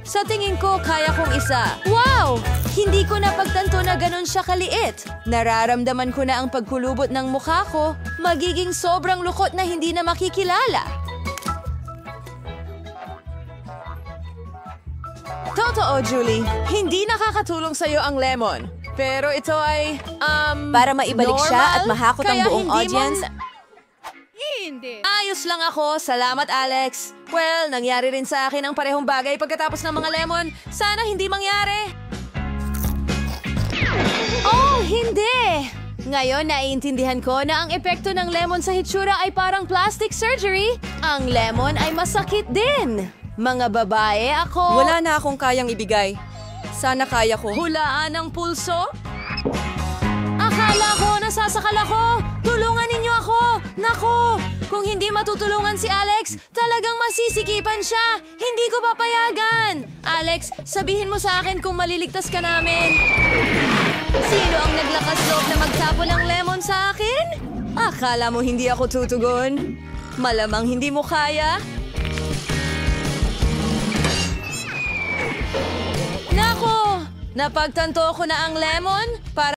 Sa tingin ko, kaya kong isa. Wow! Hindi ko napagtanto na ganun siya kaliit. Nararamdaman ko na ang pagkulubot ng mukha ko. Magiging sobrang lukot na hindi na makikilala. Totoo, Julie. Hindi nakakatulong sa'yo ang lemon. Pero ito ay, Para maibalik siya at normal, mahakot ang kaya buong hindi mo audience. Ayos lang ako. Salamat, Alex. Well, nangyari rin sa akin ang parehong bagay pagkatapos ng mga lemon. Sana hindi mangyari. Oh, hindi! Ngayon, naiintindihan ko na ang epekto ng lemon sa hitsura ay parang plastic surgery. Ang lemon ay masakit din. Mga babae, ako... Wala na akong kayang ibigay. Sana kaya ko. Hulaan ang pulso? Akala ko, nasasakal ako! Tulungan ninyo ako! Naku! Kung hindi matutulungan si Alex, talagang masisikipan siya! Hindi ko papayagan! Alex, sabihin mo sa akin kung maliligtas ka namin. Sino ang naglakas loob na magtapo ng lemon sa akin? Akala mo hindi ako tutugon? Malamang hindi mo kaya? Naku! Napagtanto ko na ang lemon para